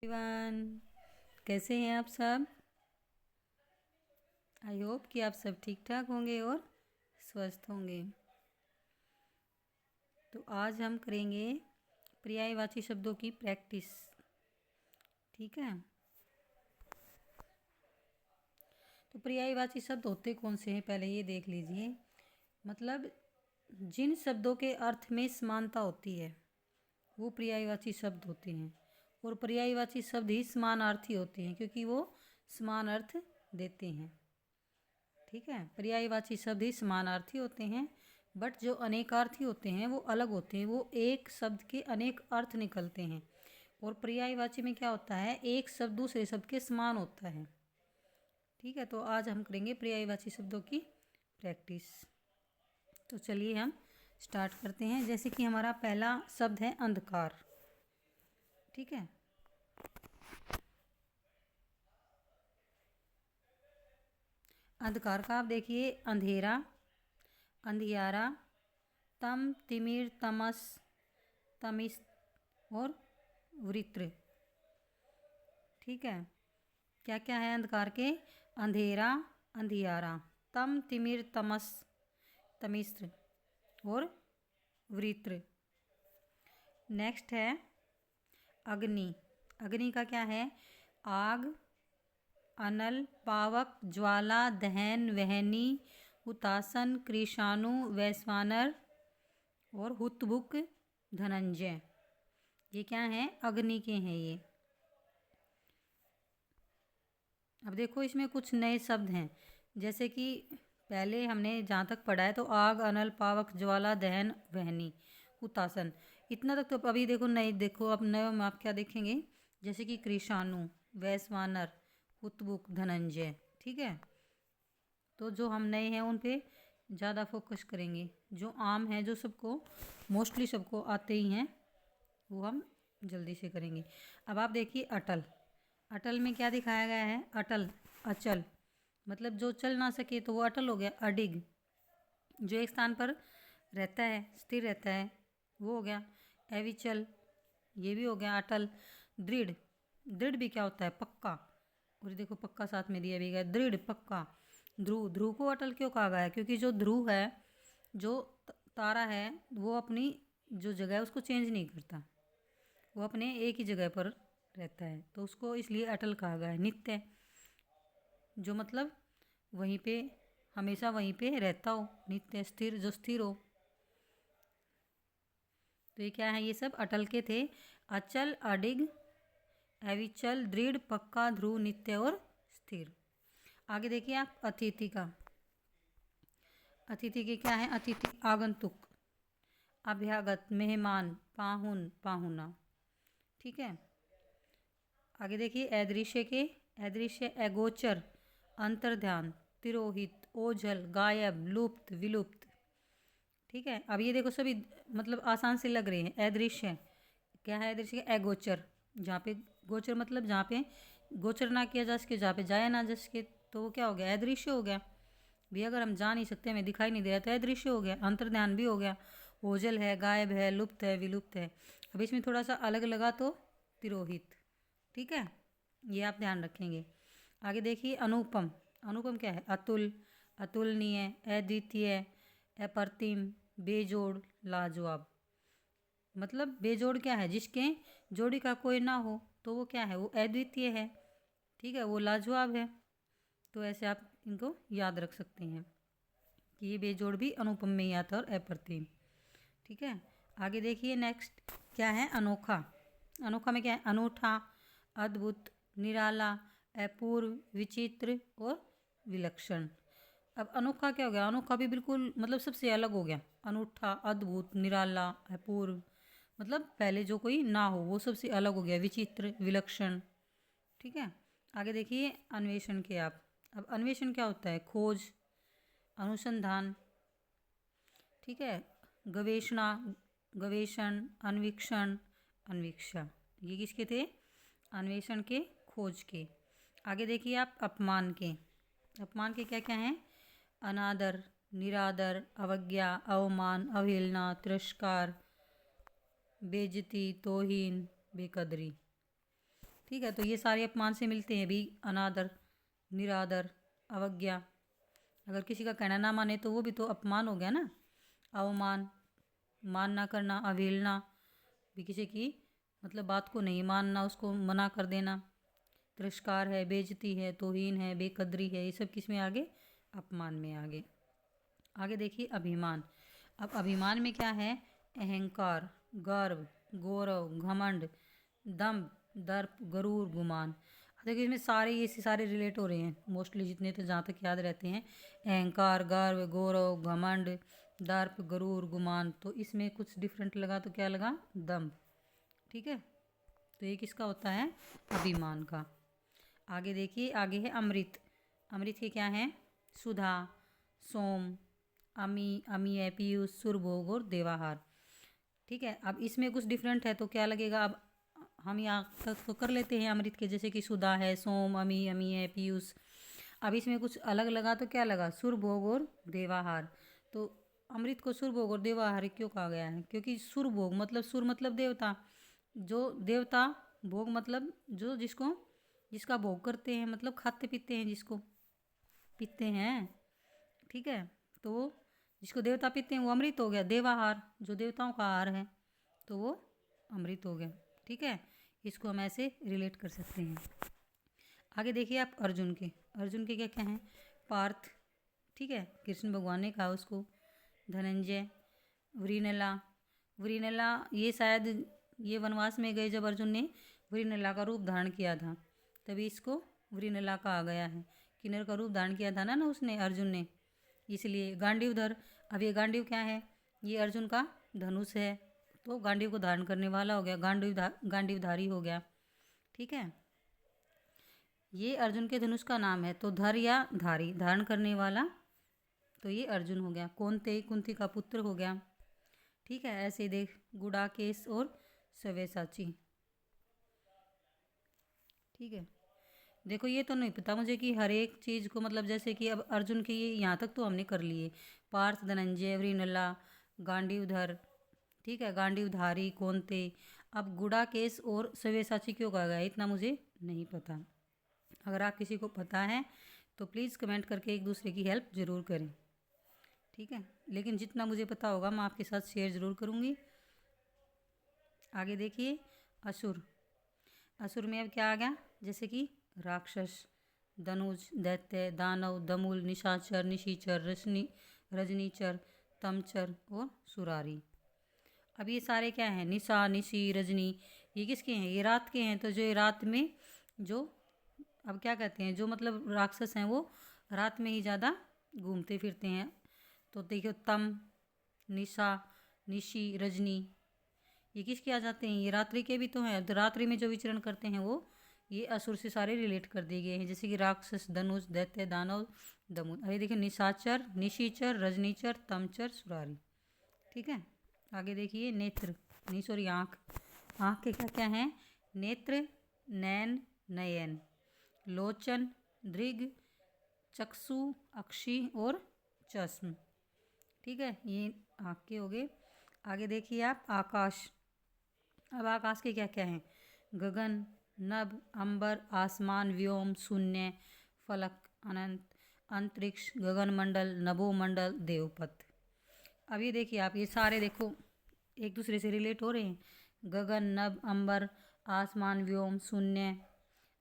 Everyone, कैसे हैं आप सब। आई होप कि आप सब ठीक ठाक होंगे और स्वस्थ होंगे। तो आज हम करेंगे पर्यायवाची शब्दों की प्रैक्टिस। ठीक है, तो पर्यायवाची शब्द होते कौन से हैं पहले ये देख लीजिए। मतलब जिन शब्दों के अर्थ में समानता होती है वो पर्यायवाची शब्द होते हैं, और पर्यायवाची शब्द ही समानार्थी होते हैं क्योंकि वो समान अर्थ देते हैं। ठीक है, पर्यायवाची शब्द ही समानार्थी होते हैं, बट जो अनेकार्थी होते हैं वो अलग होते हैं, वो एक शब्द के अनेक अर्थ निकलते हैं। और पर्यायवाची में क्या होता है, एक शब्द दूसरे शब्द के समान होता है। ठीक है, तो आज हम करेंगे पर्यायवाची शब्दों की प्रैक्टिस। तो चलिए हम स्टार्ट करते हैं। जैसे कि हमारा पहला शब्द है अंधकार। ठीक है, अंधकार का आप देखिए, अंधेरा, अंधियारा, तम, तिमिर, तमस, तमिस और वृत्र। ठीक है, क्या क्या है अंधकार के, अंधेरा, अंधियारा, तम, तिमिर, तमस, तमिस्र और वृत्र। नेक्स्ट है अग्नि। अग्नि का क्या है, आग, अनल, पावक, ज्वाला, दहन, वहनी, हुतासन, कृषाणु, वैश्वानर और हुतबुक, धनंजय। ये क्या है, अग्नि के हैं ये। अब देखो इसमें कुछ नए शब्द हैं, जैसे कि पहले हमने जहाँ तक पढ़ा है तो आग, अनल, पावक, ज्वाला, दहन, वहनी, हुतासन, इतना तक तो अभी देखो नए। देखो अब नए में आप क्या देखेंगे, जैसे कि कृषाणु, वैश्वानर, हुतबुक, धनंजय। ठीक है, तो जो हम नए हैं उन पे ज़्यादा फोकस करेंगे। जो आम है, जो सबको मोस्टली सबको आते ही हैं, वो हम जल्दी से करेंगे। अब आप देखिए अटल। अटल में क्या दिखाया गया है, अटल, अचल, मतलब जो चल ना सके तो वो अटल हो गया। अडिग, जो एक स्थान पर रहता है, स्थिर रहता है, वो हो गया। अविचल, ये भी हो गया अटल। दृढ़, दृढ़ भी क्या होता है, पक्का। और देखो पक्का साथ में दिया भी गया, दृढ़, पक्का। ध्रुव, ध्रुव को अटल क्यों कहा गया है, क्योंकि जो ध्रुव है, जो तारा है, वो अपनी जो जगह है उसको चेंज नहीं करता, वो अपने एक ही जगह पर रहता है, तो उसको इसलिए अटल कहा गया है। नित्य, जो मतलब वहीं पे, हमेशा वहीं पे रहता हो। नित्य, स्थिर, जो स्थिर हो। तो ये क्या है, ये सब अटल के थे। अचल, अडिग, अविचल, दृढ़, पक्का, ध्रुव, नित्य और स्थिर। आगे देखिए आप अतिथि का। अतिथि के क्या है, अतिथि आगंतुक, अभ्यागत, मेहमान, पाहुन, पाहुना। ठीक है, आगे देखिए अदृश्य के। अदृश्य अगोचर, अंतर्ध्यान, तिरोहित, ओझल, गायब, लुप्त, विलुप्त। ठीक है, अब ये देखो सभी मतलब आसान से लग रहे हैं। अदृश्य क्या है, अदृश्य अगोचर, जहाँ पे गोचर मतलब जहाँ पे गोचर ना किया जा सके, जहाँ पे जाया ना जा सके, तो वो क्या हो गया, अदृश्य हो गया। भी अगर हम जा नहीं सकते, हमें दिखाई नहीं दे रहा तो अदृश्य हो गया। अंतर्ध्यान भी हो गया। ओझल है, गायब है, लुप्त है, विलुप्त है। अब इसमें थोड़ा सा अलग लगा तो तिरोहित। ठीक है, ये आप ध्यान रखेंगे। आगे देखिए अनुपम। अनुपम क्या है, अतुल, अतुलनीय, अद्वितीय, अप्रतिम, बेजोड़, लाजवाब। मतलब बेजोड़ क्या है, जिसके जोड़ी का कोई ना हो तो वो क्या है, वो अद्वितीय है। ठीक है, वो लाजवाब है। तो ऐसे आप इनको याद रख सकते हैं कि ये बेजोड़ भी अनुपम में ही आता है और अप्रतिम। ठीक है, आगे देखिए नेक्स्ट क्या है, अनोखा। अनोखा में क्या है, अनूठा, अद्भुत, निराला, अपूर्व, विचित्र और विलक्षण। अब अनोखा क्या हो गया, अनोखा भी बिल्कुल मतलब सबसे अलग हो गया। अनूठा, अद्भुत, निराला, अपूर्व, मतलब पहले जो कोई ना हो वो सबसे अलग हो गया। विचित्र, विलक्षण। ठीक है, आगे देखिए अन्वेषण के आप। अब अन्वेषण क्या होता है, खोज, अनुसंधान। ठीक है, गवेषणा, गवेषण, अन्वीक्षण, अन्वीक्षा। ये किसके थे, अन्वेषण के, खोज के। आगे देखिए आप अपमान के। अपमान के क्या क्या हैं, अनादर, निरादर, अवज्ञा, अवमान, अवहेलना, तिरस्कार, बेइज्जती, तौहीन, बेकदरी। ठीक है, तो ये सारे अपमान से मिलते हैं भी। अनादर, निरादर, अवज्ञा, अगर किसी का कहना ना माने तो वो भी तो अपमान हो गया ना। अवमान, मान ना करना, अवहेलना भी किसी की मतलब बात को नहीं मानना, उसको मना कर देना। तिरस्कार है, बेइज्जती है, तौहीन है, बेकदरी है, ये सब किस में आगे? अपमान में आगे। आगे देखिए अभिमान। अब अभिमान में क्या है? अहंकार, गर्व, गौरव, घमंड, दम्भ, दर्प, गरूर, गुमान। देखिए इसमें सारे ये सारे रिलेट हो रहे हैं मोस्टली, जितने तो जहाँ तक याद रहते हैं। अहंकार, गर्व, गौरव, घमंड, दर्प, गरूर, गुमान। तो इसमें कुछ डिफरेंट लगा तो क्या लगा? दम्भ। ठीक है, तो ये किसका होता है? अभिमान का। आगे देखिए, आगे है अमृत। अमृत के क्या हैं? सुधा, सोम, अमी, अमीय, पीयूष, सुरभोग और देवाहार। ठीक है, अब इसमें कुछ डिफरेंट है तो क्या लगेगा? अब हम यहाँ तक तो कर लेते हैं अमृत के, जैसे कि सुधा है, सोम, अमी, अमीय, पीयूष। अब इसमें कुछ अलग लगा तो क्या लगा? सुरभोग और देवाहार। तो अमृत को सुरभोग और देवाहार क्यों कहा गया है? क्योंकि सुरभोग मतलब सुर मतलब देवता, जो देवता, भोग मतलब जो जिसको जिसका भोग करते हैं, मतलब खाते पीते हैं, जिसको पीते हैं। ठीक है, तो जिसको देवता पीते हैं वो अमृत हो गया। देवाहार जो देवताओं का आहार है तो वो अमृत हो गया। ठीक है, इसको हम ऐसे रिलेट कर सकते हैं। आगे देखिए आप अर्जुन के। अर्जुन के क्या क्या हैं? पार्थ, ठीक है, कृष्ण भगवान ने कहा उसको। धनंजय, वृणला। वृणला ये शायद ये वनवास में गए जब अर्जुन ने वृणला का रूप धारण किया था, तभी इसको वृणला कहा गया है। किन्नर का रूप धारण किया था ना उसने, अर्जुन ने, इसलिए। गांडीवधर, अब ये गांडीव क्या है? ये अर्जुन का धनुष है, तो गांडीव को धारण करने वाला हो गया, गांडीवधारी हो गया। ठीक है, ये अर्जुन के धनुष का नाम है। तो धर या धारी, धारण करने वाला, तो ये अर्जुन हो गया। कौनते, कुंती का पुत्र हो गया। ठीक है, ऐसे ही देख गुडाकेश और सव्यसाची। ठीक है, देखो ये तो नहीं पता मुझे कि हर एक चीज़ को मतलब, जैसे कि अब अर्जुन के ये यहाँ तक तो हमने कर लिए। पार्थ, धनंजय, वृणला, गांडीवधर, ठीक है, गांडीवधारी, कौनते। अब गुडाकेश और सव्यसाची क्यों कहा गया इतना मुझे नहीं पता। अगर आप किसी को पता है तो प्लीज़ कमेंट करके एक दूसरे की हेल्प ज़रूर करें। ठीक है, लेकिन जितना मुझे पता होगा मैं आपके साथ शेयर ज़रूर करूँगी। आगे देखिए असुर। असुर में अब क्या आ गया? जैसे कि राक्षस, धनुज, दैत्य, दानव, दमूल, निशाचर, निशीचर, रजनीचर, तमचर और सुरारी। अब ये सारे क्या हैं? निशा, निशी, रजनी, ये किसके हैं? ये रात के हैं। तो जो ये रात में जो अब क्या कहते हैं, जो मतलब राक्षस हैं वो रात में ही ज़्यादा घूमते फिरते हैं। तो देखिए तम, निशा, निशी, रजनी, ये किसके आ जाते हैं? ये रात्रि के भी तो हैं। तो रात्रि में जो विचरण करते हैं वो ये असुर से सारे रिलेट कर दिए गए हैं, जैसे कि राक्षस, धनुष, दैत्य, दानव, दमन। अरे देखिए निशाचर, निशीचर, रजनीचर, तमचर, सुरारी। ठीक है, आगे देखिए नेत्र, नहीं सॉरी आँख। आँख के क्या क्या हैं? नेत्र, नैन, नयन, लोचन, दृग, चक्षु, अक्षी और चश्म। ठीक है, ये आँख के हो गए। आगे देखिए आप आकाश। अब आकाश के क्या क्या हैं? गगन, नभ, अंबर, आसमान, व्योम, शून्य, फलक, अनंत, अंतरिक्ष, गगनमंडल, नभोमंडल, देवपथ। अब ये देखिए आप, ये सारे देखो एक दूसरे से रिलेट हो रहे हैं। गगन, नभ, अंबर, आसमान, व्योम, शून्य,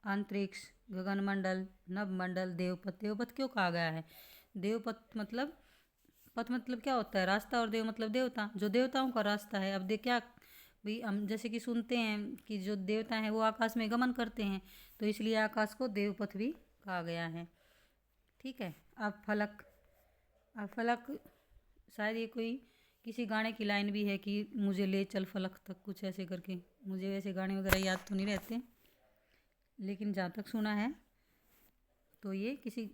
अंतरिक्ष, गगनमंडल, नभमंडल, देवपथ। देवपथ क्यों कहा गया है? देवपथ मतलब, पथ मतलब क्या होता है? रास्ता, और देव मतलब देवता, जो देवताओं का रास्ता है। अब देख क्या भाई, हम जैसे कि सुनते हैं कि जो देवता हैं वो आकाश में गमन करते हैं, तो इसलिए आकाश को देवपथ भी कहा गया है। ठीक है, अब फलक। अब फलक शायद ये कोई किसी गाने की लाइन भी है कि मुझे ले चल फलक तक, कुछ ऐसे करके। मुझे वैसे गाने वगैरह याद तो नहीं रहते, लेकिन जहाँ तक सुना है तो ये किसी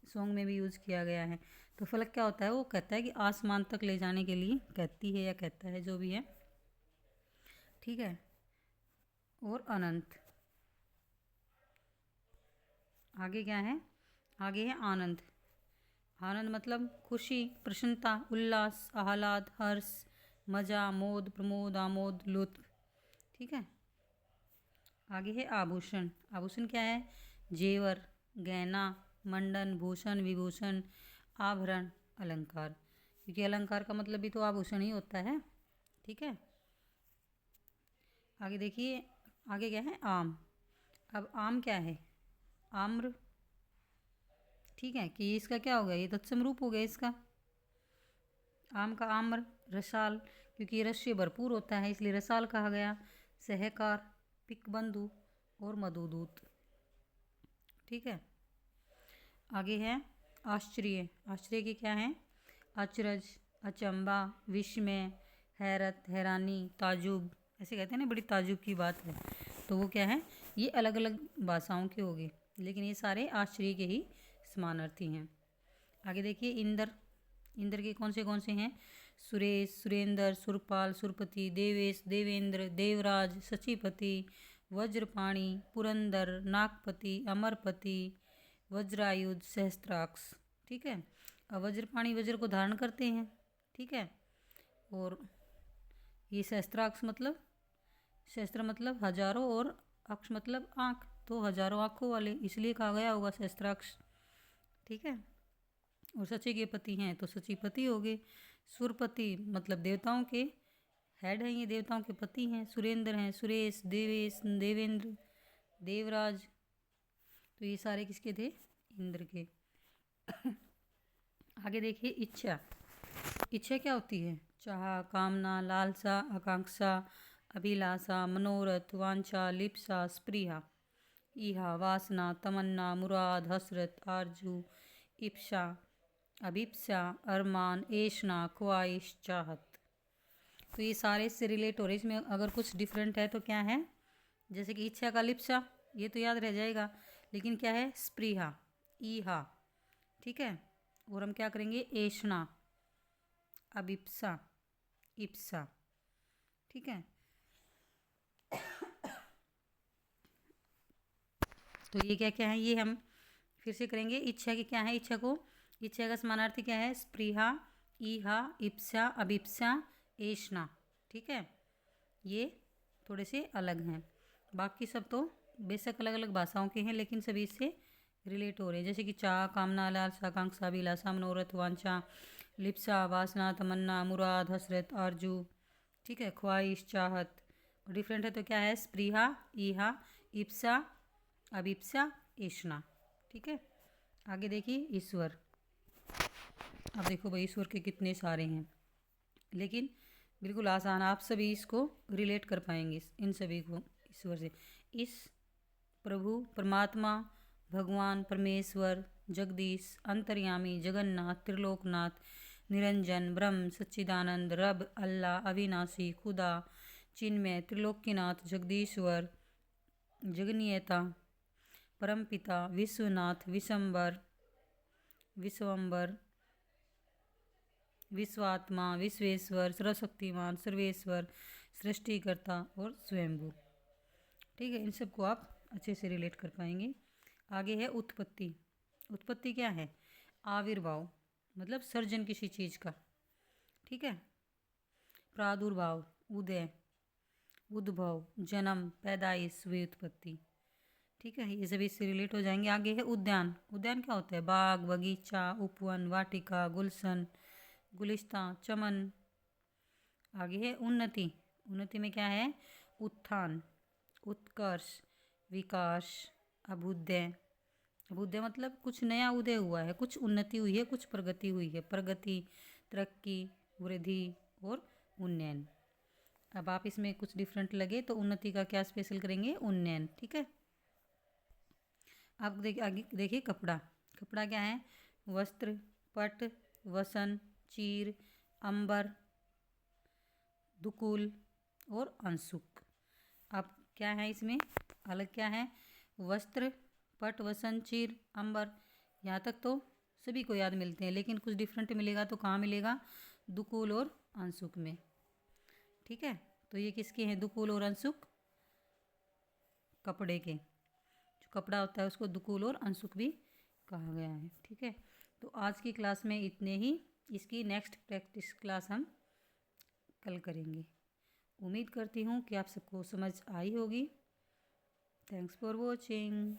सॉन्ग में भी यूज़ किया गया है। तो फलक क्या होता है? वो कहता है कि आसमान तक ले जाने के लिए, कहती है या कहता है, जो भी है। ठीक है, और अनंत। आगे क्या है? आगे है आनंद। आनंद मतलब खुशी, प्रसन्नता, उल्लास, आह्लाद, हर्ष, मजा, मोद, प्रमोद, आमोद, लुत्फ। ठीक है, आगे है आभूषण। आभूषण क्या है? जेवर, गहना, मंडन, भूषण, विभूषण, आभरण, अलंकार। क्योंकि अलंकार का मतलब भी तो आभूषण ही होता है। ठीक है, आगे देखिए, आगे क्या है? आम। अब आम क्या है? आम्र। ठीक है, कि इसका क्या हो गया? ये तत्सम रूप हो गया इसका। आम का आम्र। रसाल, क्योंकि ये रस से भरपूर होता है इसलिए रसाल कहा गया। सहकार, पिकबंधु और मधुदूत। ठीक है, आगे है आश्चर्य। आश्चर्य के क्या है? अचरज, अचंबा, विस्मय, हैरत, हैरानी, ताजुब। ऐसे कहते हैं ना, बड़ी ताजुब की बात है। तो वो क्या है? ये अलग अलग भाषाओं के हो गए, लेकिन ये सारे आश्चर्य के ही समानार्थी हैं। आगे देखिए इंद्र। इंद्र के कौन से हैं? सुरेश, सुरेंद्र, सुरपाल, सुरपति, देवेश, देवेंद्र, देवराज, सचिपति, वज्रपाणी, पुरंदर, नागपति, अमरपति, वज्रायुध, सहस्त्राक्ष। ठीक है, अब वज्रपाणी वज्र को धारण करते हैं। ठीक है, और ये सहस्त्राक्ष मतलब, सहस्त्र मतलब हजारों और अक्ष मतलब आँख, तो हजारों आँखों वाले इसलिए कहा गया होगा सहस्त्राक्ष। ठीक है, और सची के पति हैं तो सचीपति हो गए। सुरपति मतलब देवताओं के हेड हैं, ये देवताओं के पति हैं। सुरेंद्र हैं, सुरेश, देवेश, देवेंद्र, देवराज। तो ये सारे किसके थे? इंद्र के। आगे देखिए इच्छा। इच्छा क्या होती है? चाह, कामना, लालसा, आकांक्षा, अभिलाषा, मनोरथ, वांछा, लिप्सा, स्पृहा, इहा, वासना, तमन्ना, मुराद, हसरत, आरजू, इप्सा, अभिप्सा, अरमान, ऐशना, ख्वाहिश, चाहत। तो ये सारे से रिलेट हो रहे। इसमें अगर कुछ डिफरेंट है तो क्या है? जैसे कि इच्छा का लिप्सा, ये तो याद रह जाएगा, लेकिन क्या है? स्पृहा, ईहा। ठीक है, और हम क्या करेंगे? ऐशना, अभिप्सा, इप्सा। ठीक है, तो ये क्या क्या है? ये हम फिर से करेंगे। इच्छा की क्या है? इच्छा को, इच्छा का समानार्थी क्या है? स्पृहा, ईहा, इप्सा, अभिप्सा, ऐशना। ठीक है, ये थोड़े से अलग हैं। बाकी सब तो बेशक अलग अलग भाषाओं के हैं, लेकिन सभी इससे रिलेट हो रहे हैं। जैसे कि चाह, कामना, लालसा, आकांक्षा, अभिलाषा, मनोरथ, वांछा, लिप्सा, वासना, तमन्ना, मुराद, हसरत, आरजू। ठीक है, ख्वाहिश, चाहत। डिफरेंट है तो क्या है? स्पृहा, ईहा, इप्सा, अभिप्सा, ऐशना। ठीक है, आगे देखिए ईश्वर। अब देखो भाई, ईश्वर के कितने सारे हैं, लेकिन बिल्कुल आसान, आप सभी इसको रिलेट कर पाएंगे इन सभी को ईश्वर से। इस प्रभु, परमात्मा, भगवान, परमेश्वर, जगदीश, अंतर्यामी, जगन्नाथ, त्रिलोकनाथ, निरंजन, ब्रह्म, सच्चिदानंद, रब, अल्लाह, अविनाशी, खुदा, चिन्मय, त्रिलोकीनाथ, जगदीश्वर, जगनियता, परमपिता, विश्वनाथ, विशंबर, विश्वम्बर, विश्वात्मा, विश्वेश्वर, सर्वशक्तिमान, सर्वेश्वर, सृष्टिकर्ता और स्वयंभू। ठीक है, इन सबको आप अच्छे से रिलेट कर पाएंगे। आगे है उत्पत्ति। उत्पत्ति क्या है? आविर्भाव, मतलब सर्जन किसी चीज़ का। ठीक है, प्रादुर्भाव, उदय, उद्भव, जन्म, पैदाइश, व्युत्पत्ति। ठीक है, ये सभी इससे रिलेट हो जाएंगे। आगे है उद्यान। उद्यान क्या होता है? बाग, बगीचा, उपवन, वाटिका, गुलशन, गुलिस्तां, चमन। आगे है उन्नति। उन्नति में क्या है? उत्थान, उत्कर्ष, विकास, अभ्युदय। अभ्युदय मतलब कुछ नया उदय हुआ है, कुछ उन्नति हुई है, कुछ प्रगति हुई है। प्रगति, तरक्की, वृद्धि और उन्नयन। अब आप इसमें कुछ डिफरेंट लगे तो उन्नति का क्या स्पेशल करेंगे? उन्नयन। ठीक है, आप देखिए आगे देखिए कपड़ा। कपड़ा क्या है? वस्त्र, पट, वसन, चीर, अंबर, दुकुल और अंशुक। अब क्या है इसमें अलग? क्या है? वस्त्र, पट, वसन, चीर, अंबर। यहाँ तक तो सभी को याद मिलते हैं, लेकिन कुछ डिफरेंट मिलेगा तो कहाँ मिलेगा? दुकुल और अंशुक में। ठीक है, तो ये किसके हैं? दुकुल और अंशुक, कपड़े के। जो कपड़ा होता है उसको दुकुल और अंशुक भी कहा गया है। ठीक है, तो आज की क्लास में इतने ही। इसकी नेक्स्ट प्रैक्टिस क्लास हम कल करेंगे। उम्मीद करती हूँ कि आप सबको समझ आई होगी। Thanks for watching.